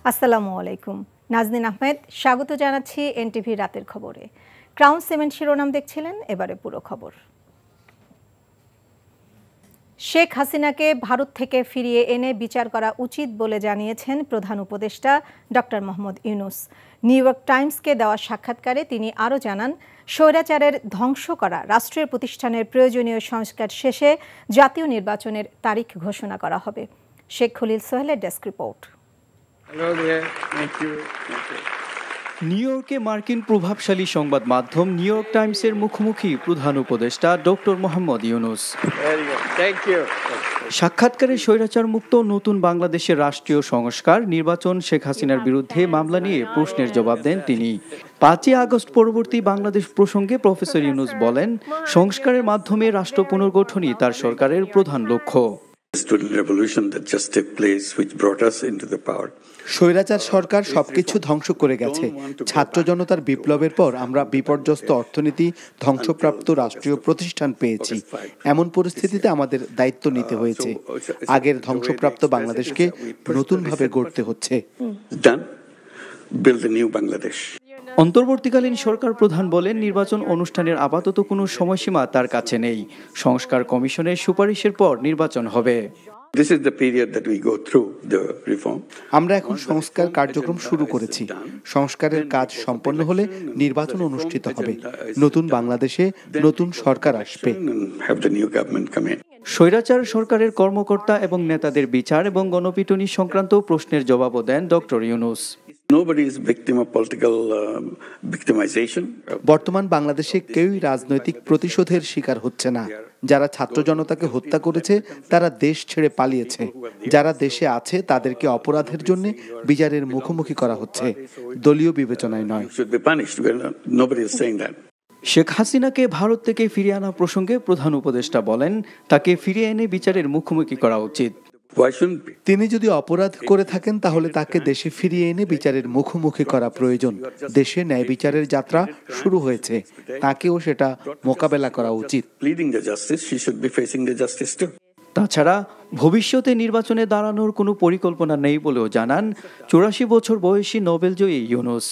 আসসালামু আলাইকুম। নাজনীন আহমেদ স্বাগত জানাচ্ছি এনটিভি রাতের খবরে। ক্রাউন সিমেন্ট শিরোনাম দেখছিলেন, এবারে পুরো খবর। শেখ হাসিনাকে ভারত থেকে ফিরিয়ে এনে বিচার করা উচিত বলে জানিয়েছেন প্রধান উপদেষ্টা doctor Mohammad Yunus. New York টাইমসকে দেওয়া সাক্ষাৎকারে তিনি আরও জানান, স্বৈরাচারের ধ্বংস করা রাষ্ট্রের প্রতিষ্ঠানের প্রয়োজনীয় সংস্কার শেষে জাতীয় নির্বাচনের তারিখ ঘোষণা করা হবে। শেখ খলিল সোহেলের ডেস্ক রিপোর্ট। নিউ ইয়র্কে মার্কিন প্রভাবশালী সংবাদ মাধ্যম নিউ ইয়র্ক টাইমসের মুখোমুখি প্রধান উপদেষ্টা ডক্টর মোহাম্মদ ইউনূস। সাক্ষাৎকারে স্বৈরাচার মুক্ত নতুন বাংলাদেশের রাষ্ট্রীয় সংস্কার, নির্বাচন, শেখ হাসিনার বিরুদ্ধে মামলা নিয়ে প্রশ্নের জবাব দেন তিনি। 5ই আগস্ট পরবর্তী বাংলাদেশ প্রসঙ্গে প্রফেসর ইউনূস বলেন, সংস্কারের মাধ্যমে রাষ্ট্র পুনর্গঠনই তার সরকারের প্রধান লক্ষ্য। স্বৈরাচার সরকার সবকিছু ধ্বংস করে গেছে। ছাত্র জনতার বিপ্লবের পর আমরা বিপর্যস্ত অর্থনীতি, ধ্বংসপ্রাপ্ত রাষ্ট্রীয় প্রতিষ্ঠান পেয়েছি। এমন পরিস্থিতিতে আমাদের দায়িত্ব নিতে হয়েছে। আগের ধ্বংসপ্রাপ্ত বাংলাদেশকে নতুনভাবে গড়তে হচ্ছে। অন্তর্বর্তীকালীন সরকার প্রধান বলেন, নির্বাচন অনুষ্ঠানের আপাতত কোনো সময়সীমা তার কাছে নেই। সংস্কার কমিশনের সুপারিশের পর নির্বাচন হবে। আমরা এখন সংস্কার কার্যক্রম শুরু করেছি। সংস্কারের কাজ সম্পন্ন হলে নির্বাচন অনুষ্ঠিত হবে। নতুন বাংলাদেশে নতুন সরকার আসবে। স্বৈরাচার সরকারের কর্মকর্তা এবং নেতাদের বিচার এবং গণপিটুনি সংক্রান্ত প্রশ্নের জবাবও দেন ডক্টর ইউনূস। বর্তমান বাংলাদেশে কেউই রাজনৈতিক প্রতিশোধের শিকার হচ্ছে না। যারা ছাত্র জনতাকে হত্যা করেছে তারা দেশ ছেড়ে পালিয়েছে। যারা দেশে আছে তাদেরকে অপরাধের জন্য বিচারের মুখোমুখি করা হচ্ছে, দলীয় বিবেচনায় নয়। শেখ হাসিনাকে ভারত থেকে ফিরিয়ে আনা প্রসঙ্গে প্রধান উপদেষ্টা বলেন, তাকে ফিরিয়ে এনে বিচারের মুখোমুখি করা উচিত। তিনি যদি অপরাধ করে থাকেন তাহলে তাকে দেশে ফিরিয়ে এনে বিচারের মুখোমুখি করা প্রয়োজন। দেশে ন্যায় বিচারের যাত্রা শুরু হয়েছে, তাকেও সেটা মোকাবেলা করা উচিত। তাছাড়া ভবিষ্যতে নির্বাচনে দাঁড়ানোর কোনো পরিকল্পনা নেই বলেও জানান 84 বছর বয়সী নোবেলজয়ী Yunus.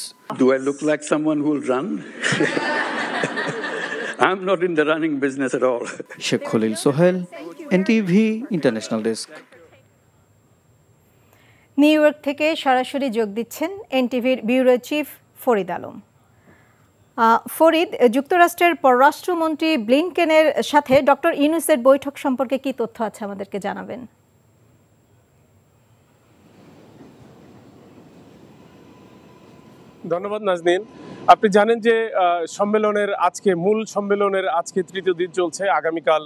Sheikh Khalil Sohel, NTV international desk. New York থেকে সরাসরি যোগ দিচ্ছেন এনটিভির ব্যুরো চিফ ফরিদ আলম। ফরিদ, যুক্তরাষ্ট্রের পররাষ্ট্রমন্ত্রী ব্লিনকেনের সাথে ডক্টর ইউনূসের বৈঠক সম্পর্কে কি তথ্য আছে আমাদেরকে জানাবেন? ধন্যবাদ নাজনীন। আপনি জানেন যে মূল সম্মেলনের আজকে তৃতীয় দিন চলছে। আগামীকাল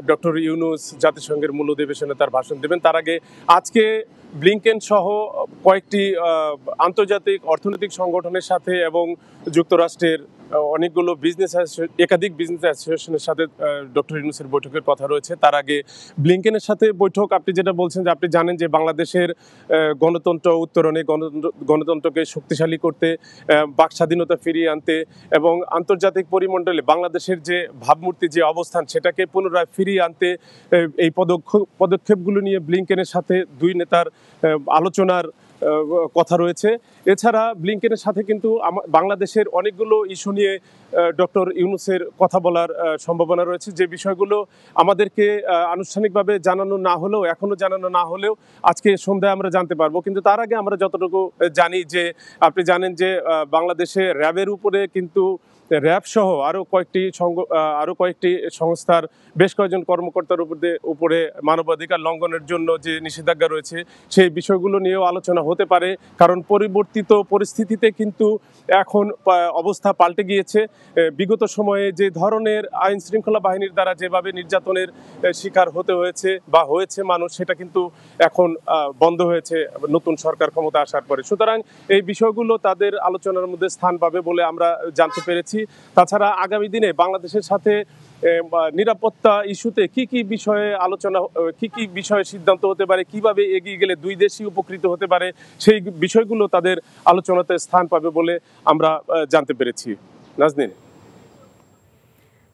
ডক্টর ইউনূস জাতিসংঘের মূল অধিবেশনে তার ভাষণ দেবেন। তার আগে আজকে ব্লিনকেন সহ কয়েকটি আন্তর্জাতিক অর্থনৈতিক সংগঠনের সাথে এবং যুক্তরাষ্ট্রের অনেকগুলো একাধিক বিজনেস অ্যাসোসিয়েশনের সাথে ডক্টর ইউনূসের বৈঠকের কথা রয়েছে। তার আগে ব্লিনকেনের সাথে বৈঠক, আপনি যেটা বলছেন যে আপনি জানেন যে বাংলাদেশের গণতন্ত্র উত্তরণে, গণতন্ত্রকে শক্তিশালী করতে, বাক স্বাধীনতা ফিরিয়ে আনতে এবং আন্তর্জাতিক পরিমণ্ডলে বাংলাদেশের যে ভাবমূর্তি, যে অবস্থান, সেটাকে পুনরায় ফিরিয়ে আনতে এই পদক্ষেপগুলো নিয়ে ব্লিনকেনের সাথে দুই নেতার আলোচনার কথা রয়েছে। এছাড়া ব্লিনকেনের সাথে কিন্তু বাংলাদেশের অনেকগুলো ইস্যু নিয়ে ডক্টর ইউনূসের কথা বলার সম্ভাবনা রয়েছে, যে বিষয়গুলো আমাদেরকে আনুষ্ঠানিকভাবে এখনো জানানো না হলেও আজকে সন্ধ্যায় আমরা জানতে পারবো। কিন্তু তার আগে আমরা যতটুকু জানি যে আপনি জানেন যে বাংলাদেশে র্যাবের উপরে কিন্তু র্যাব সহ আরো কয়েকটি সংস্থার বেশ কয়েকজন কর্মকর্তার উপরে মানবাধিকার লঙ্ঘনের জন্য যে নিষেধাজ্ঞা রয়েছে, সেই বিষয়গুলো নিয়েও আলোচনা হতে পারে। কারণ পরিবর্তিত পরিস্থিতিতে কিন্তু এখন অবস্থা পাল্টে গিয়েছে। বিগত সময়ে যে ধরনের আইন শৃঙ্খলা বাহিনীর দ্বারা যেভাবে নির্যাতনের শিকার হয়েছে মানুষ, সেটা কিন্তু এখন বন্ধ হয়েছে নতুন সরকার ক্ষমতা আসার পরে। সুতরাং এই বিষয়গুলো তাদের আলোচনার মধ্যে স্থান পাবে বলে আমরা জানতে পেরেছি। তাছাড়া আগামী দিনে বাংলাদেশের সাথে নিরাপত্তা ইস্যুতে কি কি বিষয়ে সিদ্ধান্ত হতে পারে, কিভাবে এগিয়ে গেলে দুই দেশই উপকৃত হতে পারে, সেই বিষয়গুলো তাদের আলোচনাতে স্থান পাবে বলে আমরা জানতে পেরেছি। নাজনীন,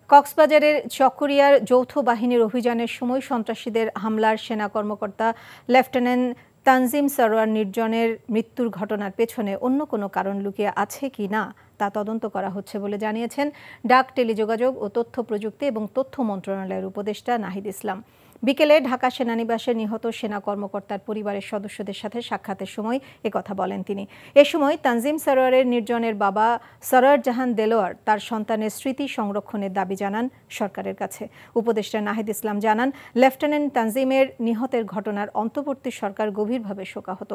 কক্সবাজারের চকরিয়ার যৌথ বাহিনীর অভিযানের সময় সন্ত্রাসীদের হামলার সেনা কর্মকর্তা লেফটেন্যান্ট তানজিম সরোয়ার নির্জনের মৃত্যুর ঘটনার পেছনে অন্য কোনো কারণ লুকিয়ে আছে কি না তা তদন্ত করা হচ্ছে বলে জানিয়েছেন ডাক, টেলিযোগাযোগ ও তথ্য প্রযুক্তি এবং তথ্য মন্ত্রণালয়ের উপদেষ্টা নাহিদ ইসলাম। বিকেলে ঢাকা সেনানিবাসে নিহত সেনা কর্মকর্তার পরিবারের সদস্যদের সাথে সাক্ষাতের সময় একথা বলেন তিনি। এ সময় তানজিম সরোয়ারের নির্জনের বাবা সরোয়ার জাহান দেলোয়ার তার সন্তানের স্মৃতি সংরক্ষণের দাবি জানান সরকারের কাছে। উপদেষ্টা নাহিদ ইসলাম জানান, লেফটেন্যান্ট তানজিমের নিহতের ঘটনার অন্তর্বর্তী সরকার গভীরভাবে শোকাহত।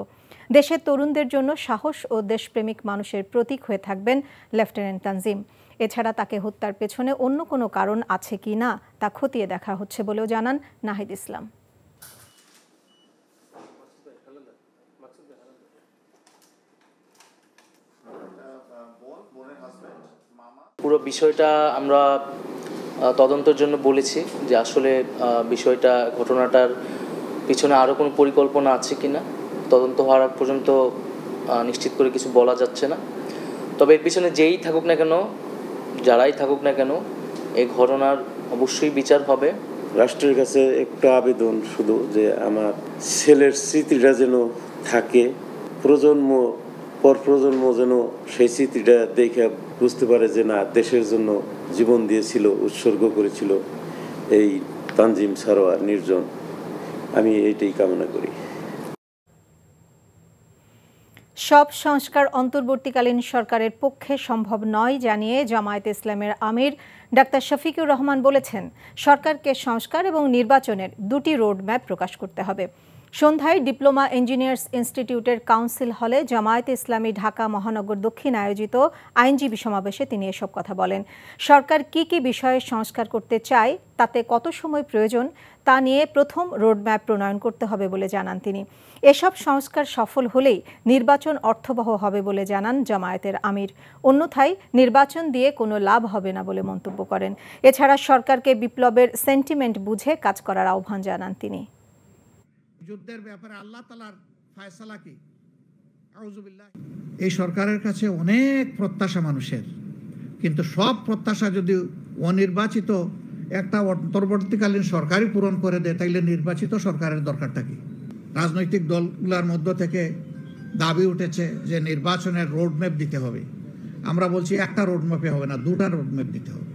দেশের তরুণদের জন্য সাহস ও দেশপ্রেমিক মানুষের প্রতীক হয়ে থাকবেন লেফটেন্যান্ট তানজিম। এছাড়া তাকে হত্যার পেছনে অন্য কোনো কারণ আছে কি না তা খতিয়ে দেখা হচ্ছে বলেও জানান নাহিদ ইসলাম। পুরো বিষয়টা আমরা তদন্তের জন্য বলেছি যে আসলে বিষয়টা ঘটনাটার পিছনে আরও কোনো পরিকল্পনা আছে কিনা তদন্ত হওয়ার আগ পর্যন্ত নিশ্চিত করে কিছু বলা যাচ্ছে না। তবে এর পিছনে যেই থাকুক না কেন, যারাই থাকুক না কেন, এই ঘটনার অবশ্যই বিচার হবে। রাষ্ট্রের কাছে একটা আবেদন শুধু যে আমার ছেলের স্মৃতিটা যেন থাকে, প্রজন্ম পর প্রজন্ম যেন সেই স্মৃতিটা দেখে বুঝতে পারে যে না, দেশের জন্য জীবন দিয়েছিল, উৎসর্গ করেছিল এই তানজিম সরোয়ার নির্জন। আমি এইটাই কামনা করি। সব সংস্কার অন্তর্বর্তীকালীন সরকারের পক্ষে সম্ভব নয় জানিয়ে জামায়াতে ইসলামের আমির ডাক্তার শফিকুর রহমান বলেছেন, সরকারকে সংস্কার এবং নির্বাচনের দুটি রোডম্যাপ প্রকাশ করতে হবে। সন্ধ্যায় ডিপ্লোমা ইঞ্জিনিয়ার্স ইনস্টিটিউটের কাউন্সিল হলে জামায়াতে ইসলামী ঢাকা মহানগর দক্ষিণ আয়োজিত আইনজীবী সমাবেশে তিনি এসব কথা বলেন। সরকার কি কি বিষয়ে সংস্কার করতে চায়, তাতে কত সময় প্রয়োজন তা নিয়ে প্রথম রোডম্যাপ প্রণয়ন করতে হবে বলে জানান তিনি। এসব সংস্কার সফল হলেই নির্বাচন অর্থবহ হবে বলে জানান জামায়াতের আমির। অন্যথায় নির্বাচন দিয়ে কোনো লাভ হবে না বলে মন্তব্য করেন। এছাড়া সরকারকে বিপ্লবের সেন্টিমেন্ট বুঝে কাজ করার আহ্বান জানান তিনি। যুদ্ধের ব্যাপারে আল্লাহ তাআলার ফয়সালা কি? আউযুবিল্লাহ। এই সরকারের কাছে অনেক প্রত্যাশা মানুষের, কিন্তু সব প্রত্যাশা যদি অনির্বাচিত একটা অন্তর্বর্তীকালীন সরকারই পূরণ করে দেয়, তাইলে নির্বাচিত সরকারের দরকারটা কি? রাজনৈতিক দলগুলোর মধ্য থেকে দাবি উঠেছে যে নির্বাচনের রোডম্যাপ দিতে হবে। আমরা বলছি একটা রোডম্যাপে হবে না, দুটা রোডম্যাপ দিতে হবে।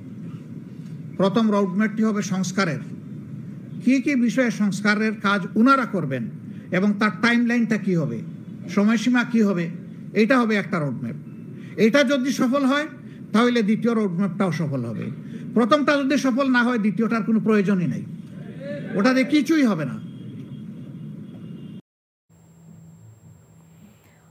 প্রথম রোডম্যাপটি হবে সংস্কারের, কি কি বিষয়ে সংস্কারের কাজ উনারা করবেন এবং তার টাইমলাইনটা কি হবে, সময়সীমা কি হবে, এটা হবে একটা রোডম্যাপ। এটা যদি সফল হয় তাহলে দ্বিতীয় রোডম্যাপটাও সফল হবে। প্রথমটা যদি সফল না হয় দ্বিতীয়টার কোনো প্রয়োজনই নেই, ওটাতে কিছুই হবে না।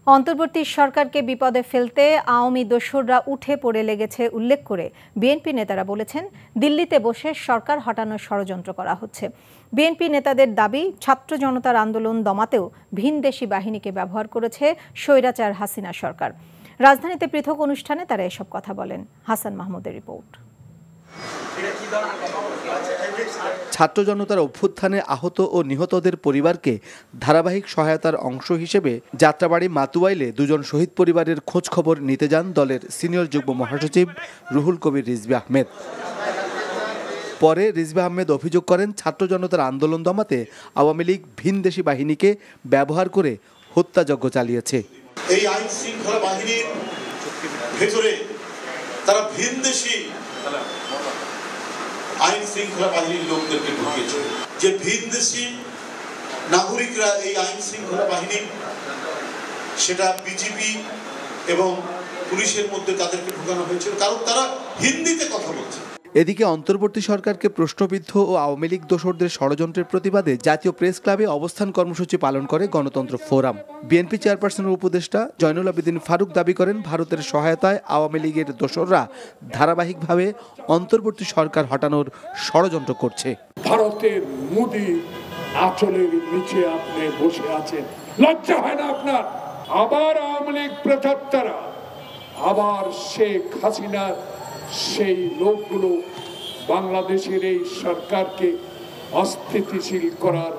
অন্তর্বর্তী সরকারকে বিপদে ফেলতে আওয়ামী দোসররা উঠে পড়ে লেগেছে উল্লেখ করে বিএনপি নেতারা বলেছেন, দিল্লিতে বসে সরকার হটানোর ষড়যন্ত্র করা হচ্ছে। বিএনপি নেতাদের দাবি, ছাত্র জনতার আন্দোলন দমাতেও ভিনদেশি বাহিনীকে ব্যবহার করেছে স্বৈরাচার হাসিনা সরকার। রাজধানীতে পৃথক অনুষ্ঠানে তারা এসব কথা বলেন। হাসান মাহমুদের রিপোর্ট। ছাত্র জনতার অভ্যুত্থানে আহত ও নিহতদের পরিবারকে ধারাবাহিক সহায়তার অংশ হিসেবে যাত্রাবাড়ি মাতুয়াইলে দুজন শহীদ পরিবারের খোঁজ খবর নিতে যান দলের সিনিয়র যুগ্ম মহাসচিব রুহুল কবির রিজভী আহমেদ। পরে রিজভী আহমেদ অভিযোগ করেন, ছাত্র জনতার আন্দোলন দমাতে আওয়ামী লীগ ভিনদেশি বাহিনীকে ব্যবহার করে হত্যাযজ্ঞ চালিয়েছে। এই আইন শৃঙ্খলা বাহিনীর ভেতরে তারা ভিনদেশি আইন শৃঙ্খলা বাহিনীর লোকদেরকে ঢুকিয়েছে, যে ভিনদেশি নাগরিকরা এই আইন শৃঙ্খলা বাহিনী, সেটা বিজিবি এবং পুলিশের মধ্যে তাদেরকে ঢুকানো হয়েছিল, কারণ তারা হিন্দিতে কথা বলছে। এদিকে অন্তর্বর্তী সরকারকে প্রশ্নবিদ্ধ ও আওয়ামী লীগ দোসরদের ষড়যন্ত্রের প্রতিবাদে জাতীয় প্রেস ক্লাবে অবস্থান কর্মসূচি পালন করে গণতন্ত্র ফোরাম। বিএনপি চেয়ারপারসনের উপদেষ্টা জয়নুল আবেদিন ফারুক দাবি করেন, ভারতের সহায়তায় আওয়ামী লীগের দোসররা ধারাবাহিকভাবে অন্তর্বর্তী সরকার হটানোর ষড়যন্ত্র করছে। ভারতের মোদি আঁচলের নিচে আপনি বসে আছেন, লজ্জা হয় না আপনার? আবার আওয়ামী লীগ প্রেতাত্মারা, আবার শেখ হাসিনার সেই লোকগুলো বাংলাদেশের এই সরকারকে অস্থিতিশীল করার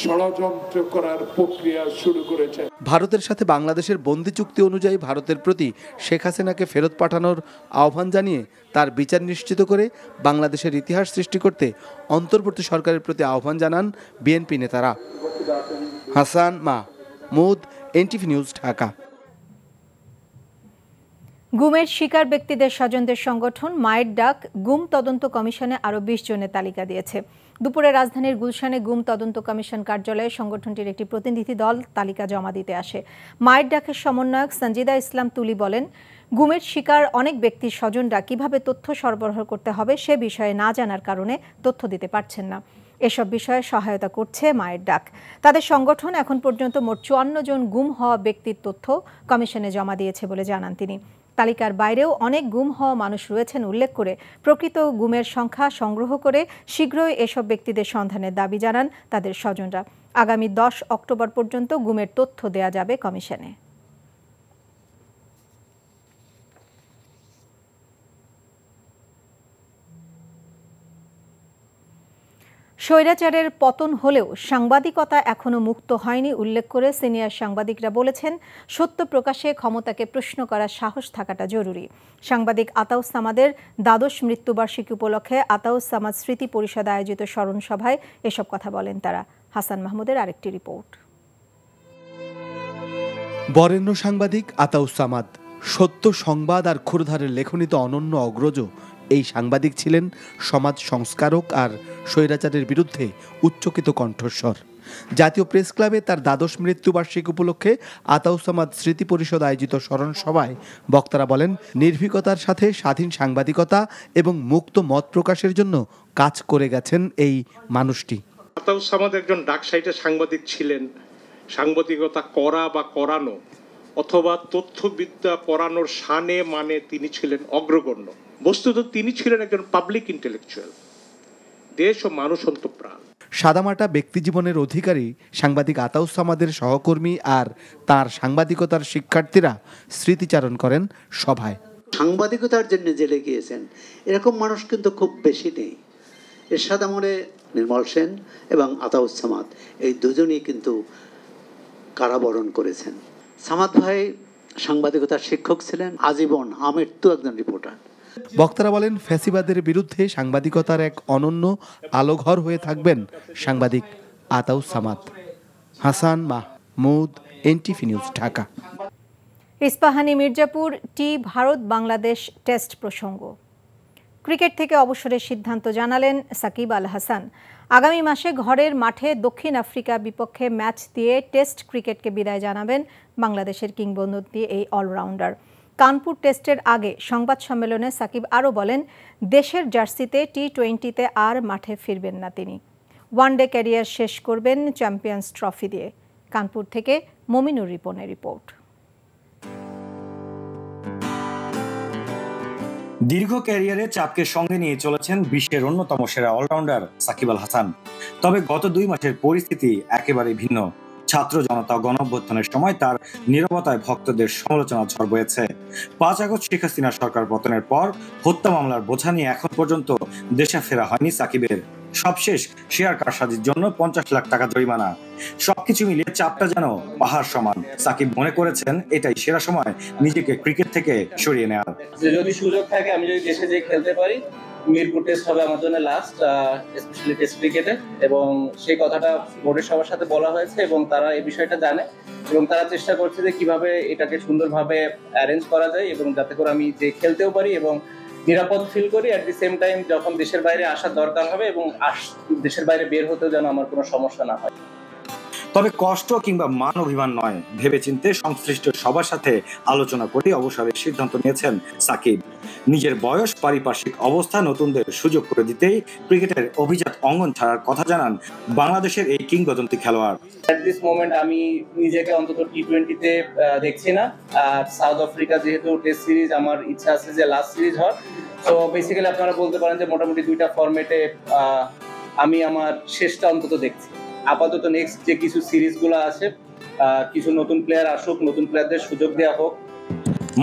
ষড়যন্ত্র করার প্রক্রিয়া শুরু করেছে। ভারতের সাথে বাংলাদেশের বন্দি চুক্তি অনুযায়ী ভারতের প্রতি শেখ হাসিনাকে ফেরত পাঠানোর আহ্বান জানিয়ে তার বিচার নিশ্চিত করে বাংলাদেশের ইতিহাস সৃষ্টি করতে অন্তর্বর্তী সরকারের প্রতি আহ্বান জানান বিএনপি নেতারা। Hasan Mahmud, NTV news, Dhaka. গুমের শিকার ব্যক্তিদের স্বজনদের সংগঠন মায়ের ডাক গুম তদন্ত কমিশনে আরও 20 জনের তালিকা দিয়েছে। দুপুরে রাজধানীর গুলশানে গুম তদন্ত কমিশন কার্যালয়ে সংগঠনটির একটি প্রতিনিধি দল তালিকা জমা দিতে আসে। মায়ের ডাকের সমন্বয়ক সঞ্জিদা ইসলাম তুলি বলেন, গুমের শিকার অনেক ব্যক্তির স্বজনরা কিভাবে তথ্য সরবরাহ করতে হবে সে বিষয়ে না জানার কারণে তথ্য দিতে পারছেন না। এসব বিষয়ে সহায়তা করছে মায়ের ডাক। তাদের সংগঠন এখন পর্যন্ত মোট 54 জন গুম হওয়া ব্যক্তির তথ্য কমিশনে জমা দিয়েছে বলে জানান তিনি। তালিকার বাইরেও অনেক গুম হওয়া মানুষ রয়েছেন উল্লেখ করে প্রকৃত গুমের সংখ্যা সংগ্রহ করে শীঘ্রই এসব ব্যক্তিদের সন্ধানের দাবি জানান তাদের স্বজনরা। আগামী 10 অক্টোবর পর্যন্ত গুমের তথ্য দেয়া যাবে কমিশনে। স্বৈরাচারের পতন হলেও সাংবাদিকতা এখনো মুক্ত হয়নি উল্লেখ করে সিনিয়র সাংবাদিকরা বলেছেন, সত্য প্রকাশে ক্ষমতাকে প্রশ্ন করার সাহস থাকাটা জরুরি। সাংবাদিক আতাউস সামাদের দ্বাদশ মৃত্যুবার্ষিকী উপলক্ষে আতাউস সামাদ স্মৃতি পরিষদ আয়োজিত স্মরণ সভায় এসব কথা বলেন তারা। হাসান মাহমুদের আরেকটি রিপোর্ট। বরেণ্য সাংবাদিক আতাউস সামাদ সত্য সংবাদ আর ক্ষুরধারের লেখনীতে অনন্য অগ্রজ। এই সাংবাদিক ছিলেন সমাজ সংস্কারক আর স্বৈরাচারের বিরুদ্ধে উচ্চকিত কণ্ঠস্বর। জাতীয় প্রেস ক্লাবে তার দ্বাদশ মৃত্যুবার্ষিকী উপলক্ষে আতাউস সামাদ স্মৃতি পরিষদ আয়োজিত স্মরণ সভায় বক্তারা বলেন, নির্ভীকতার সাথে স্বাধীন সাংবাদিকতা এবং মুক্ত মত প্রকাশের জন্য কাজ করে গেছেন এই মানুষটি। আতাউস সামাদ একজন ডাকসাইটে সাংবাদিক ছিলেন। সাংবাদিকতা করা বা করানো অথবা তথ্যবিদ্যা পড়ানোর শানে মানে তিনি ছিলেন অগ্রগণ্য। বস্তুত তিনি ছিলেন একজন পাবলিক ইন্টেলেকচুয়াল, দেশ ও মানুষ অন্তঃপ্রাণ। সাদামাটা ব্যক্তিজীবনের অধিকারী সাংবাদিক আতাউস সামাদের সহকর্মী আর তার সাংবাদিকতার শিক্ষার্থীরা স্মৃতিচারণ করেন সভায়। সাংবাদিকতার জন্য জেলে গিয়েছেন এরকম মানুষ কিন্তু খুব বেশি নেই। এরশাদ আমলে নির্মল সেন এবং আতাউস সামাদ এই দুজনেই কিন্তু কারাবরণ করেছেন। সামাদ ভাই সাংবাদিকতার শিক্ষক ছিলেন আজীবন, আমৃত্যু একজন রিপোর্টার। বক্তারা বলেন, ফ্যাসিবাদের বিরুদ্ধে সাংবাদিকতার এক অনন্য আলোঘর হয়ে থাকবেন সাংবাদিক Ataus Samad. Hasan Mahmud, NTV news, Dhaka. Ispahani Mirzapur tea Bharat Bangladesh test প্রসঙ্গ। ক্রিকেট থেকে অবসরের সিদ্ধান্ত জানালেন সাকিব আল হাসান। আগামী মাসে ঘরের মাঠে দক্ষিণ আফ্রিকা বিপক্ষে ম্যাচ দিয়ে টেস্ট ক্রিকেটকে বিদায় জানাবেন বাংলাদেশের কিংবদন্তি এই অলরাউন্ডার। কানপুর টেস্টের আগে সংবাদ সম্মেলনে সাকিব আরও বলেন, দেশের জার্সিতে টি-20তে আর মাঠে ফিরবেন না তিনি। ওয়ানডে ক্যারিয়ার শেষ করবেন চ্যাম্পিয়ন্স ট্রফি দিয়ে। কানপুর থেকে মমিনুর রিপনের রিপোর্ট। দীর্ঘ ক্যারিয়ারে চাপকে সঙ্গে নিয়ে চলেছেন বিশ্বের অন্যতম সেরা অলরাউন্ডার সাকিব আল হাসান। তবে গত 2 মাসের পরিস্থিতি একেবারে ভিন্ন। ছাত্র জনতা গণঅভ্যুত্থানের সময় তার নীরবতায় ভক্তদের সমালোচনা ঝড় বয়েছে। 5 আগস্ট শেখ হাসিনা সরকার পতনের পর হত্যা মামলার বোঝা নিয়ে এখন পর্যন্ত দেশে ফেরা হয়নি সাকিবের। সবশেষ শেয়ার কারসাজির জন্য 50 লাখ টাকা জরিমানা। সবকিছু মিলিয়ে চাপটা যেন পাহাড় সমান। সাকিব মনে করেছেন এটাই সেরা সময় নিজেকে ক্রিকেট থেকে সরিয়ে নেওয়ার। যদি সুযোগ থাকে, আমি যদি দেশে যেয়ে খেলতে পারি, মিরপুর টেস্ট হবে আমার জন্য লাস্ট, স্পেশালি টেস্ট ক্রিকেটে। এবং সেই কথাটা বোর্ডের সবার সাথে বলা হয়েছে এবং তারা এই বিষয়টা জানে এবং তারা চেষ্টা করছে যে কিভাবে এটাকে সুন্দরভাবে অ্যারেঞ্জ করা যায় এবং যাতে করে আমি যে খেলতেও পারি এবং নিরাপদ ফিল করি। অ্যাট দি সেম টাইম যখন দেশের বাইরে আসার দরকার হবে এবং দেশের বাইরে বের হতেও যেন আমার কোনো সমস্যা না হয়। তবে কষ্ট কিংবা মান অভিমান নয়, ভেবেচিন্তে সংশ্লিষ্ট সবার সাথে আলোচনা করে অবসরের সিদ্ধান্ত নিয়েছেন সাকিব। নিজের বয়স, পারিপার্শ্বিক অবস্থা নতুনদের সুযোগ করে দিতেই ক্রিকেটের অভিজাত অঙ্গন ছাড়ার কথা জানান বাংলাদেশের এই কিংবদন্তি খেলোয়াড়। অ্যাট দিস মোমেন্ট আমি নিজেকে অন্তত টি-20তে দেখছি না। আর সাউথ আফ্রিকা যেহেতু টেস্ট সিরিজ, আমার ইচ্ছা আছে যে লাস্ট সিরিজ হয়। তো বেসিক্যালি আপনারা বলতে পারেন যে মোটামুটি 2টা ফরম্যাটে আমি আমার শেষটা অন্তত দেখছি। আপাতত নেক্সট যে কিছু সিরিজগুলো আছে, কিছু নতুন প্লেয়ার আসুক, নতুন প্লেয়ারদের সুযোগ দেওয়া হোক।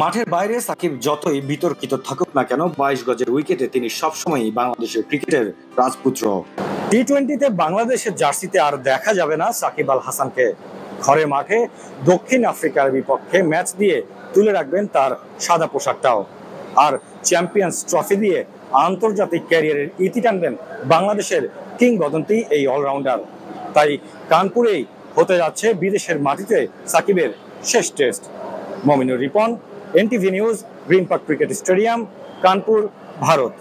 মাঠের বাইরে সাকিব যতই বিতর্কিত থাকুক না কেন, 22 গজের উইকেটে তিনি সবসময়ই বাংলাদেশের ক্রিকেটের রাজপুত্র। টি-20তে বাংলাদেশের জার্সিতে আর দেখা যাবে না সাকিব আল হাসানকে। ঘরের মাঠে দক্ষিণ আফ্রিকার বিপক্ষে ম্যাচ দিয়ে তুলে রাখবেন তার সাদা পোশাকটাও। আর চ্যাম্পিয়ন্স ট্রফি দিয়ে আন্তর্জাতিক ক্যারিয়ারের ইতি টানবেন বাংলাদেশের কিংবদন্তি এই অলরাউন্ডার। তাই কানপুরেই হতে যাচ্ছে বিদেশের মাটিতে সাকিবের শেষ test. Mominur Ripon, NTV news, green park cricket stadium, Kanpur, Bharat.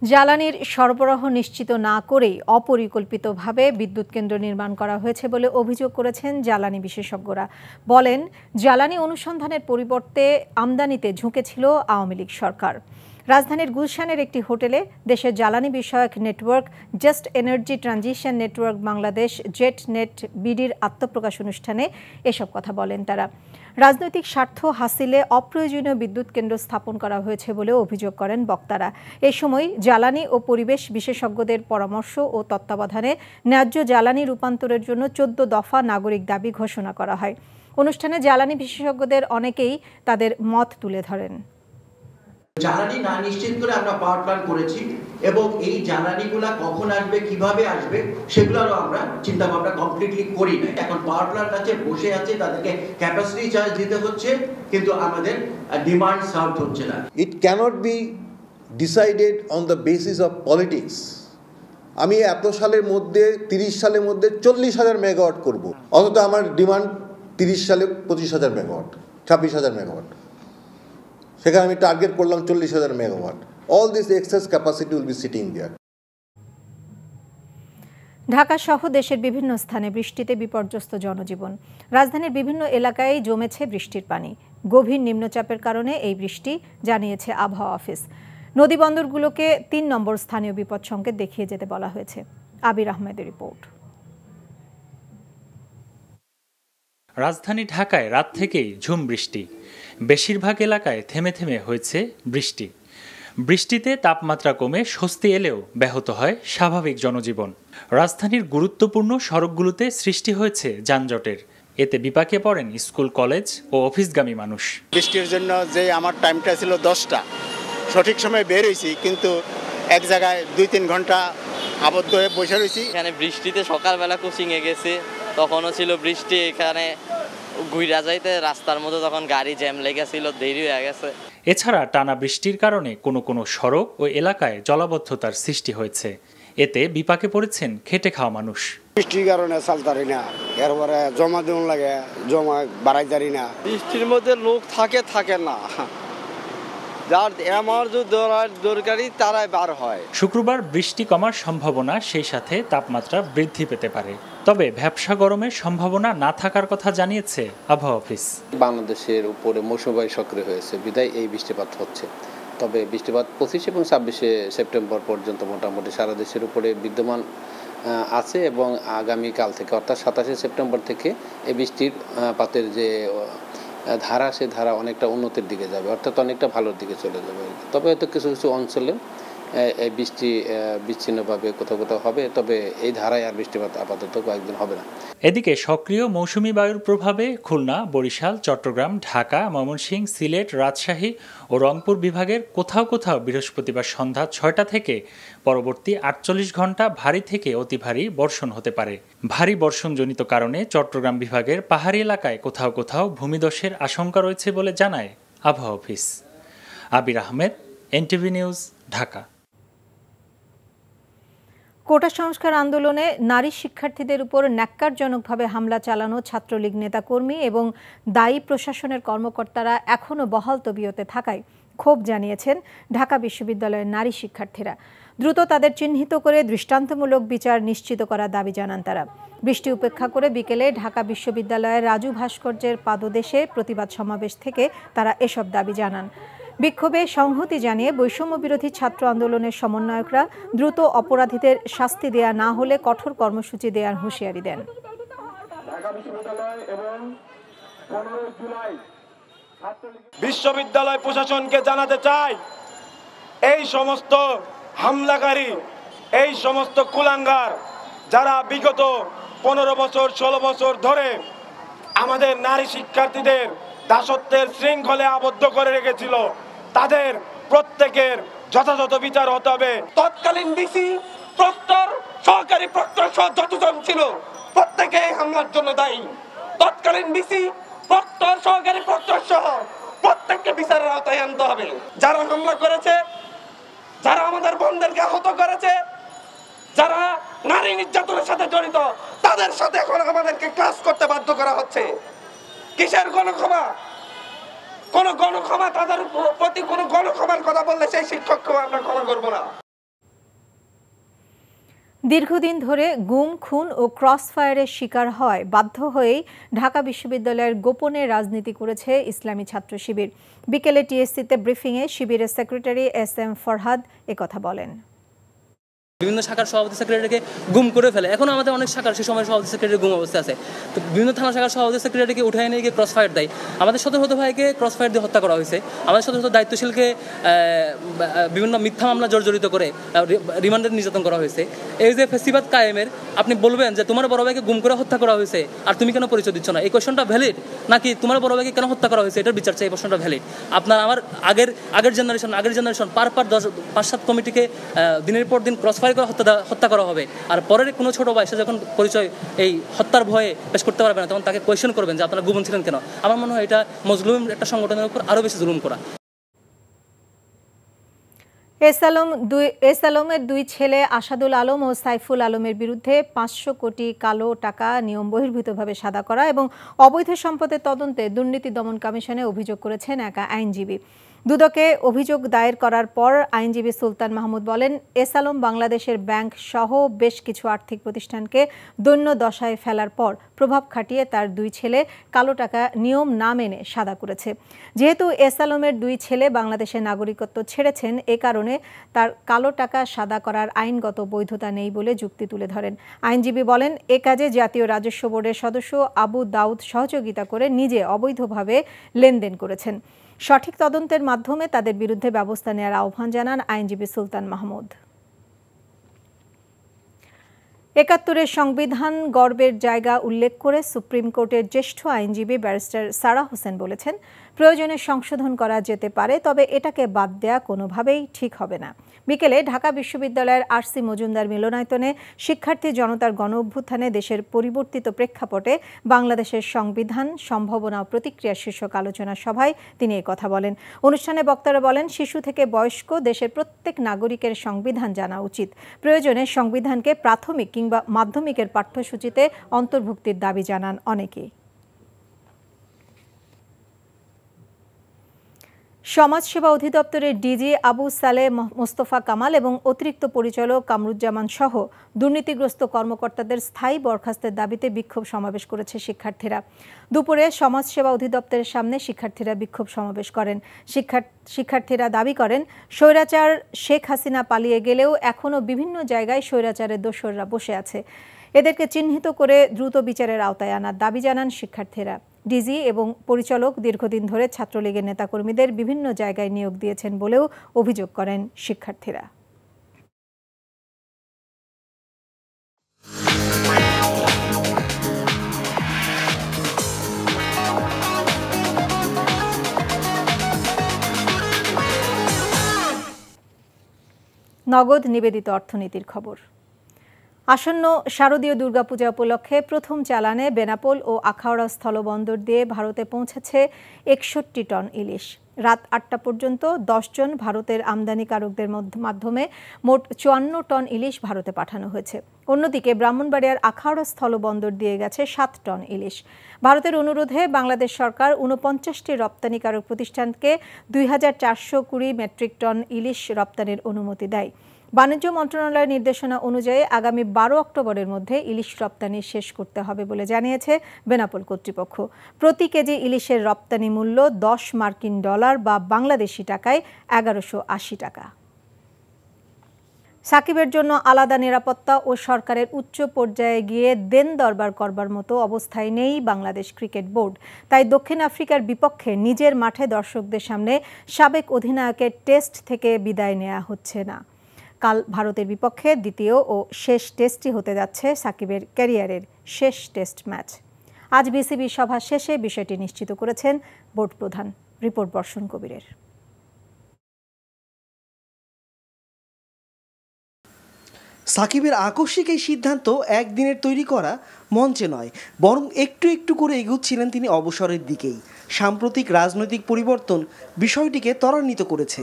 জ্বালানির সরবরাহ নিশ্চিত না করেই অপরিকল্পিতভাবে বিদ্যুৎ কেন্দ্র নির্মাণ করা হয়েছে বলে অভিযোগ করেছেন জ্বালানি বিশেষজ্ঞরা। বলেন, জ্বালানি অনুসন্ধানের পরিবর্তে আমদানিতে ঝুঁকেছিল আওয়ামী লীগ সরকার। রাজধানীর গুলশানের একটি হোটেলে দেশের জ্বালানি বিষয়ক network just energy transition network Bangladesh JET net বিডির আত্মপ্রকাশ অনুষ্ঠানে এসব কথা বলেন তারা। রাজনৈতিক স্বার্থ হাসিলে অপ্রয়োজনীয় বিদ্যুৎ কেন্দ্র স্থাপন করা হয়েছে বলেও অভিযোগ করেন বক্তারা। এ সময় জ্বালানি ও পরিবেশ বিশেষজ্ঞদের পরামর্শ ও তত্ত্বাবধানে ন্যায্য জ্বালানি রূপান্তরের জন্য 14 দফা নাগরিক দাবি ঘোষণা করা হয়। অনুষ্ঠানে জ্বালানি বিশেষজ্ঞদের অনেকেই তাদের মত তুলে ধরেন। জ্বালানি না নিশ্চিত করে আমরা পাওয়ার প্ল্যান্ট করেছি এবং এই জ্বালানিগুলা কখন আসবে, কিভাবে আসবে, সেগুলোরও আমরা চিন্তা ভাবনা কমপ্লিটলি করি না। এখন পাওয়ার প্ল্যান্ট আছে, বসে আছে, তাদেরকে ক্যাপাসিটি চার্জ দিতে হচ্ছে, কিন্তু আমাদের ডিমান্ড সার্ভ হচ্ছে না। It cannot be decided on the basis of politics. আমি এত সালের মধ্যে 30 সালের মধ্যে 40,000 মেগাওয়াট করব, অথচ আমার ডিমান্ড 30 সালে 25,000 মেগাওয়াট, 26,000 মেগাওয়াট। সেখানে আমি টার্গেট করলাম 40,000 megawatt. All this excess capacity will be sitting there. Dhaka সহ দেশের বিভিন্ন স্থানে বৃষ্টিতে বিপর্যস্ত জনজীবন। রাজধানীর বিভিন্ন এলাকায় জমেছে বৃষ্টির পানি। গভীর নিম্নচাপের কারণে এই বৃষ্টি, জানিয়েছে আবহাওয়া অফিস। নদী বন্দরগুলোকে 3 নম্বর স্থানীয় বিপদ সংকেত দেখিয়ে যেতে বলা হয়েছে। আবির আহমেদের রিপোর্ট। রাজধানী ঢাকায় রাত থেকেই ঝুম বৃষ্টি। বেশিরভাগ এলাকায় থেমে থেমে হয়েছে বৃষ্টি। বৃষ্টিতে তাপমাত্রা কমে স্বস্তি এলেও ব্যাহত হয় স্বাভাবিক জনজীবন। রাজধানীর গুরুত্বপূর্ণ সড়কগুলোতে সৃষ্টি হয়েছে যানজটের। এতে বিপাকে পড়েন স্কুল, কলেজ ও অফিসগামী মানুষ। বৃষ্টির জন্য যে আমার টাইমটা ছিল 10টা, সঠিক সময় বের হয়েছি, কিন্তু এক জায়গায় 2-3 ঘন্টা আবদ্ধ হয়ে বসে রয়েছি। এখানে বৃষ্টিতে সকালবেলা কোচিংয়ে গেছে, তখনও ছিল বৃষ্টি। এখানে ঘুরা যাইতে রাস্তার মধ্যে তখন গাড়ি জ্যাম লেগেছিল, দেরি হয়ে গেছে। এছাড়া টানা বৃষ্টির কারণে কোনো কোনো সড়ক ও এলাকায় জলাবদ্ধতার সৃষ্টি হয়েছে। এতে বিপাকে পড়েছেন খেটে খাওয়া মানুষ। বৃষ্টির কারণে চালতারি না, এরপরে জমা দেওয়া লাগে, জমা বাড়াইতারি না। বৃষ্টির মধ্যে লোক থাকে না, যার আমার যে দরকারি তারাই বার হয়। শুক্রবার বৃষ্টি কমার সম্ভাবনা, সেই সাথে তাপমাত্রা বৃদ্ধি পেতে পারে। তবে ভ্যাপসা গরমের সম্ভাবনা না থাকার কথা জানিয়েছে আবহাওয়া অফিস। বাংলাদেশের উপরে মৌসুমী বায়ু সক্রিয় হয়েছে, বিদায় এই বৃষ্টিপাত হচ্ছে। তবে বৃষ্টিপাত 25 এবং 26 সেপ্টেম্বর পর্যন্ত মোটামুটি সারা দেশের উপরে বিদ্যমান আছে এবং আগামীকাল থেকে অর্থাৎ 27 সেপ্টেম্বর থেকে এই বৃষ্টির পাতের যে ধারা, সে ধারা অনেকটা উন্নতির দিকে যাবে, অর্থাৎ অনেকটা ভালোর দিকে চলে যাবে। তবে হয়তো কিছু কিছু অঞ্চলে এই বৃষ্টি বিচ্ছিন্নভাবে কোথাও কোথাও হবে, তবে এই ধারায় আর বৃষ্টিপাত আপাতত কয়েকদিন হবে না। এদিকে সক্রিয় মৌসুমী বায়ুর প্রভাবে খুলনা, বরিশাল, চট্টগ্রাম, ঢাকা, ময়মনসিংহ, সিলেট, রাজশাহী ও রংপুর বিভাগের কোথাও কোথাও বৃহস্পতিবার সন্ধ্যা 6টা থেকে পরবর্তী 48 ঘন্টা ভারী থেকে অতি ভারী বর্ষণ হতে পারে। ভারী বর্ষণজনিত কারণে চট্টগ্রাম বিভাগের পাহাড়ি এলাকায় কোথাও কোথাও ভূমিধসের আশঙ্কা রয়েছে বলে জানায় আবহাওয়া অফিস। আবির আহমেদ, এনটিভি নিউজ, ঢাকা। কোটা সংস্কার আন্দোলনে নারী শিক্ষার্থীদের উপর ন্যাক্কারজনকভাবে হামলা চালানো ছাত্রলীগ নেতাকর্মী এবং দায়ী প্রশাসনের কর্মকর্তারা এখনও বহাল তবিয়তে থাকায় ক্ষোভ জানিয়েছেন ঢাকা বিশ্ববিদ্যালয়ের নারী শিক্ষার্থীরা। দ্রুত তাদের চিহ্নিত করে দৃষ্টান্তমূলক বিচার নিশ্চিত করার দাবি জানান তারা। বৃষ্টি উপেক্ষা করে বিকেলে ঢাকা বিশ্ববিদ্যালয়ের রাজু ভাস্কর্যের পাদদেশে প্রতিবাদ সমাবেশ থেকে তারা এসব দাবি জানান। বিক্ষোভে সংহতি জানিয়ে বৈষম্য বিরোধী ছাত্র আন্দোলনের সমন্বয়করা দ্রুত অপরাধীদের শাস্তি দেয়া না হলে কঠোর কর্মসূচি দেওয়ার হুঁশিয়ারি দেন। বিশ্ববিদ্যালয় প্রশাসনকে জানাতে চাই, এই সমস্ত হামলাকারী, এই সমস্ত কুলাঙ্গার যারা বিগত 15 বছর 16 বছর ধরে আমাদের নারী শিক্ষার্থীদের দাসত্বের শৃঙ্খলে আবদ্ধ করে রেখেছিল, তাদের প্রত্যেকের যথাযথ বিচার হতে হবে। তৎকালীন ডিসি, প্রক্টর, সহকারী প্রক্টর সহ যতজন ছিল প্রত্যেকে এই হামলার জন্য দায়ী। তৎকালীন ডিসি, প্রক্টর, সহকারী প্রক্টর সহ প্রত্যেককে বিচারের আওতায় আনতে হবে। যারা হামলা করেছে, যারা আমাদের বোনদেরকে আহত করেছে, যারা নারী নির্যাতনের সাথে জড়িত তাদের সাথে এখন আমাদেরকে ক্লাস করতে বাধ্য করা হচ্ছে। কিসের গণক্ষমা? কোন গণক্ষমা? তাদের প্রতি কোন গণক্ষমার কথা বললে সেই শিক্ষককেও আমরা ক্ষমা করবো না। দীর্ঘদিন ধরে গুম, খুন ও ক্রসফায়ারের শিকার হয় বাধ্য হয়েই ঢাকা বিশ্ববিদ্যালয়ের গোপনে রাজনীতি করেছে ইসলামী ছাত্র শিবির। বিকেলে টিএসসিতে ব্রিফিংয়ে শিবিরের সেক্রেটারি SM ফরহাদ একথা বলেন। বিভিন্ন শাখার সভাপতি সেক্রেটারিকে গুম করে ফেলে। এখন আমাদের অনেক শাখার সেই সময় সভাপতি সেক্রেটারি গুম অবস্থা আছে। তো বিভিন্ন থানা শাখার সভাপতি সেক্রেটারিকে উঠায় নিয়ে গিয়ে ক্রসফায়ার দেয়। আমাদের শত ভাইকে ক্রসফায়ার দিয়ে হত্যা করা হয়েছে। আমাদের শত দায়িত্বশীলকে বিভিন্ন মিথ্যা মামলা জর্জরিত করে রিমান্ডে নির্যাতন করা হয়েছে। এই যে ফেসিবাদ কায়েমের, আপনি বলবেন যে তোমার বড় ভাইকে গুম করে হত্যা করা হয়েছে আর তুমি কেন পরিচয় দিচ্ছ না, এই কোয়েশনটা ভ্যালিড? নাকি তোমার বড় ভাইকে কেন হত্যা করা হয়েছে এটার বিচার চাই, এই প্রশ্নটা ভ্যালিড? আপনার আমার আগের জেনারেশন পার 5-7 কমিটিকে দিনের পর দিন ক্রসফায়ার করে হত্যা করা হবে, আর পরের কোনো ছোট ভাই সে যখন পরিচয় এই হত্যার ভয়ে পেশ করতে পারবে না, তখন তাকে কোয়েশ্চেন করবেন যে আপনারা গোপন ছিলেন কেন? আমার মনে হয় এটা মজলুম একটা সংগঠনের উপর আরো বেশি জুলুম করা। এস আলমের দুই ছেলে আসাদুল আলম ও সাইফুল আলমের বিরুদ্ধে 500 কোটি কালো টাকা নিয়ম বহির্ভূতভাবে সাদা করা এবং অবৈধ সম্পদের তদন্তে দুর্নীতি দমন কমিশনে অভিযোগ করেছেন এক আইনজীবী। দুদকে অভিযোগ দায়ের করার পর আইনজীবী সুলতান মাহমুদ বলেন, এস আলম বাংলাদেশের ব্যাংক সহ বেশ কিছু আর্থিক প্রতিষ্ঠানকে দৈন্য দশায় ফেলার পর প্রভাব খাটিয়ে তার দুই ছেলে কালো টাকা নিয়ম না মেনে সাদা করেছে। যেহেতু এস আলমের দুই ছেলে বাংলাদেশের নাগরিকত্ব ছেড়েছেন, এ কারণে তার কালো টাকা সাদা করার আইনগত বৈধতা নেই বলে যুক্তি তুলে ধরেন। আইনজীবী বলেন, এ কাজে জাতীয় রাজস্ব বোর্ডের সদস্য আবু দাউদ সহযোগিতা করে নিজে অবৈধভাবে লেনদেন করেছেন। সঠিক তদন্তের মাধ্যমে তাদের বিরুদ্ধে ব্যবস্থা নেওয়ার আহ্বান জানান আইনজীবী সুলতান মাহমুদ। ৭১-এর সংবিধান গর্বের জায়গা উল্লেখ করে সুপ্রিম কোর্টের জ্যেষ্ঠ আইনজীবী ব্যারিস্টার সারা হোসেন বলেছেন, প্রয়োজনে সংশোধন করা যেতে পারে, তবে এটাকে বাদ দেয়া কোনোভাবেই ঠিক হবে না। বিকেলে ঢাকা বিশ্ববিদ্যালয়ের RC মজুমদার মিলনায়তনে শিক্ষার্থী জনতার গণ-অভ্যুত্থানে দেশের পরিবর্তিত প্রেক্ষাপটে বাংলাদেশের সংবিধান, সম্ভাবনা ও প্রতিক্রিয়া শীর্ষক আলোচনা সভায় তিনি এই কথা বলেন। অনুষ্ঠানে বক্তারা বলেন, শিশু থেকে বয়স্ক দেশের প্রত্যেক নাগরিকের সংবিধান জানা উচিত। প্রয়োজনে সংবিধানকে প্রাথমিক কিংবা মাধ্যমিকের পাঠ্যসূচিতে অন্তর্ভুক্তির দাবি জানান অনেকেই। সমাজসেবা অধিদপ্তরের ডিজি আবু সালেহ মোস্তফা কামাল এবং অতিরিক্ত পরিচালক কামরুজ্জামান সহ দুর্নীতিগ্রস্ত কর্মকর্তাদের স্থায়ী বরখাস্তের দাবিতে বিক্ষোভ সমাবেশ করেছে শিক্ষার্থীরা। দুপুরে সমাজসেবা অধিদপ্তরের সামনে শিক্ষার্থীরা বিক্ষোভ সমাবেশ করেন। শিক্ষার্থীরা দাবি করেন, স্বৈরাচার শেখ হাসিনা পালিয়ে গেলেও এখনও বিভিন্ন জায়গায় স্বৈরাচারের দোসররা বসে আছে। এদেরকে চিহ্নিত করে দ্রুত বিচারের আওতায় আনার দাবি জানান শিক্ষার্থীরা। ডিজি এবং পরিচালক দীর্ঘদিন ধরে ছাত্রলীগের নেতাকর্মীদের বিভিন্ন জায়গায় নিয়োগ দিয়েছেন বলেও অভিযোগ করেন শিক্ষার্থীরা। নগদ নিবেদিত অর্থনীতির খবর। আসন্ন শারদীয় দুর্গাপূজা উপলক্ষে প্রথম চালানে বেনাপোল ও আখাউড়া স্থলবন্দর দিয়ে ভারতে পৌঁছেছে 61 টন ইলিশ। রাত 8টা পর্যন্ত 10 জন ভারতের আমদানিকারকদের মাধ্যমে মোট 54 টন ইলিশ ভারতে পাঠানো হয়েছে। অন্যদিকে ব্রাহ্মণবাড়িয়ার আখাউড়া স্থলবন্দর দিয়ে গেছে 7 টন ইলিশ। ভারতের অনুরোধে বাংলাদেশ সরকার 49টি রপ্তানিকারক প্রতিষ্ঠানকে 2420 মেট্রিক টন ইলিশ রপ্তানির অনুমতি দেয়। বাণিজ্য মন্ত্রণালয়ের নির্দেশনা অনুযায়ী আগামী 12 অক্টোবরের মধ্যে ইলিশ রপ্তানি শেষ করতে হবে বলে জানিয়েছে বেনাপোল কর্তৃপক্ষ। প্রতি কেজি ইলিশের রপ্তানি মূল্য $10 বা বাংলাদেশি টাকায় 1180 টাকা। সাকিবের জন্য আলাদা নিরাপত্তা ও সরকারের উচ্চ পর্যায়ে গিয়ে দেন দরবার করবার মতো অবস্থায় নেই বাংলাদেশ ক্রিকেট বোর্ড। তাই দক্ষিণ আফ্রিকার বিপক্ষে নিজের মাঠে দর্শকদের সামনে সাবেক অধিনায়কের টেস্ট থেকে বিদায় নেওয়া হচ্ছে না। কাল ভারতের বিপক্ষে দ্বিতীয় ও শেষ টেস্টটি হতে যাচ্ছে সাকিবের ক্যারিয়ারের শেষ টেস্ট ম্যাচ। আজ বিসিবি সভা শেষে বিষয়টি নিশ্চিত করেছেন বোর্ড প্রধান। রিপোর্ট বর্ষণ কবিরের। সাকিবের আকস্মিক এই সিদ্ধান্ত একদিনের তৈরি করা মঞ্চে নয়, বরং একটু একটু করে এগুচ্ছিলেন তিনি অবসরের দিকেই। সাম্প্রতিক রাজনৈতিক পরিবর্তন বিষয়টিকে ত্বরান্বিত করেছে।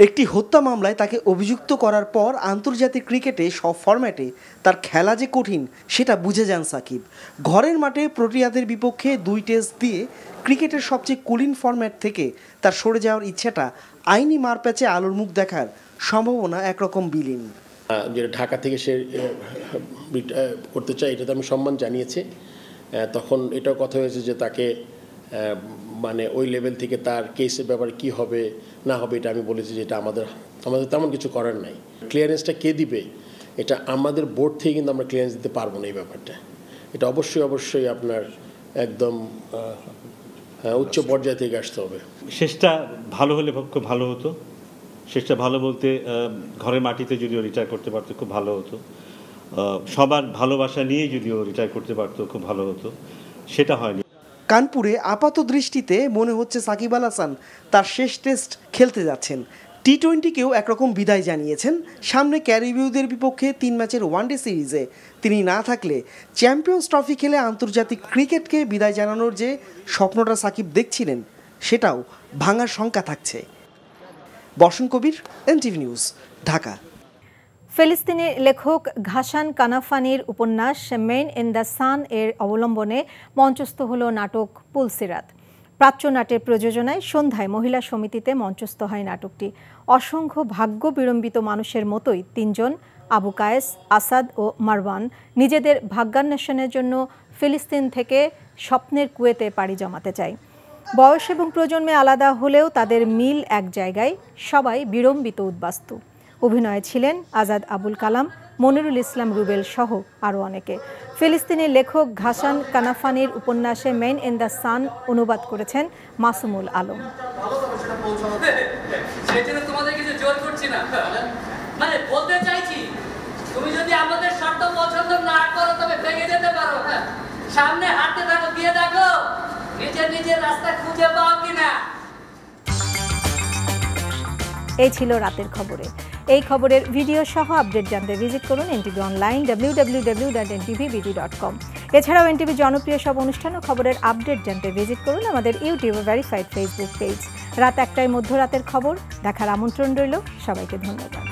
একটি হত্যা মামলায় তাকে অভিযুক্ত করার পর আন্তর্জাতিক ক্রিকেটে সব ফরম্যাটে তার খেলা যে কঠিন সেটা বুঝে যান সাকিব। ঘরের মাঠে প্রোটিয়াদের বিপক্ষে 2 টেস্ট দিয়ে ক্রিকেটের সবচেয়ে কুলিন ফরম্যাট থেকে তার সরে যাওয়ার ইচ্ছাটা আইনি মারপ্যাচে আলোর মুখ দেখার সম্ভাবনা একরকম বিলীন। যে ঢাকা থেকে সে করতে চায় এটা তো আমি সম্মান জানিয়েছি। তখন এটাও কথা হয়েছে যে তাকে মানে ওই লেভেল থেকে তার কেসের ব্যাপারে কি হবে না হবে এটা আমি বলেছি যে এটা আমাদের তেমন কিছু করার নাই। ক্লিয়ারেন্সটা কে দিবে এটা আমাদের বোর্ড থেকে কিন্তু আমরা ক্লিয়ারেন্স দিতে পারবো না। এই ব্যাপারটা এটা অবশ্যই আপনার একদম উচ্চ পর্যায় থেকে আসতে হবে। শেষটা ভালো হলে খুব ভালো হতো। শেষটা ভালো বলতে ঘরের মাটিতে যদিও রিটায়ার করতে পারতো খুব ভালো হতো। সবার ভালোবাসা নিয়ে যদিও রিটায়ার করতে পারতো খুব ভালো হতো, সেটা হয়নি। কানপুরে আপাত দৃষ্টিতে মনে হচ্ছে সাকিব আল হাসান তার শেষ টেস্ট খেলতে যাচ্ছেন। টি-20কেও একরকম বিদায় জানিয়েছেন। সামনে ক্যারিবীয়দের বিপক্ষে 3 ম্যাচের ওয়ানডে সিরিজে তিনি না থাকলে চ্যাম্পিয়ন্স ট্রফি খেলে আন্তর্জাতিক ক্রিকেটকে বিদায় জানানোর যে স্বপ্নটা সাকিব দেখছিলেন সেটাও ভাঙার শঙ্কা থাকছে। বর্ষণ কবির, এনটিভি নিউজ, ঢাকা। ফিলিস্তিনি লেখক ঘাসান কানাফানির উপন্যাস মেন ইন দ্য সান এর অবলম্বনে মঞ্চস্থ হল নাটক পুলসিরাত। প্রাচ্য নাটের প্রযোজনায় সন্ধ্যায় মহিলা সমিতিতে মঞ্চস্থ হয় নাটকটি। অসংখ্য ভাগ্য বিড়ম্বিত মানুষের মতোই 3 জন আবু কায়েস, আসাদ ও মারওয়ান নিজেদের ভাগ্যান্বেষণের জন্য ফিলিস্তিন থেকে স্বপ্নের কুয়েতে পাড়ি জমাতে চায়। বয়স এবং প্রজন্মে আলাদা হলেও তাদের মিল এক জায়গায়, সবাই বিড়ম্বিত উদ্বাস্তু। অভিনয়ে ছিলেন আজাদ আবুল কালাম, মনিরুল ইসলাম রুবেল সহ আরও অনেকে। ফিলিস্তিনি লেখক ঘাসান কানাফানির উপন্যাসে মেন ইন দ্য সান অনুবাদ করেছেন মাসুমুল আলম। তুমি যদি আমাদের শর্ত পছন্দ না করো তবে ভেঙে যেতে পারো। সামনে হাঁটতে থাকো, গিয়ে দেখো নিজের রাস্তা খুঁজে পাও কিনা। এই ছিল রাতের খবরে। এই খবরের ভিডিও সহ আপডেট জানতে ভিজিট করুন এনটিভি অনলাইন www.ntvbd.com। এছাড়াও এনটিভি জনপ্রিয় সব অনুষ্ঠান ও খবরের আপডেট জানতে ভিজিট করুন আমাদের ইউটিউবে ভেরিফাইড ফেসবুক পেজ। রাত 1টায় মধ্যরাতের খবর দেখার আমন্ত্রণ রইল। সবাইকে ধন্যবাদ।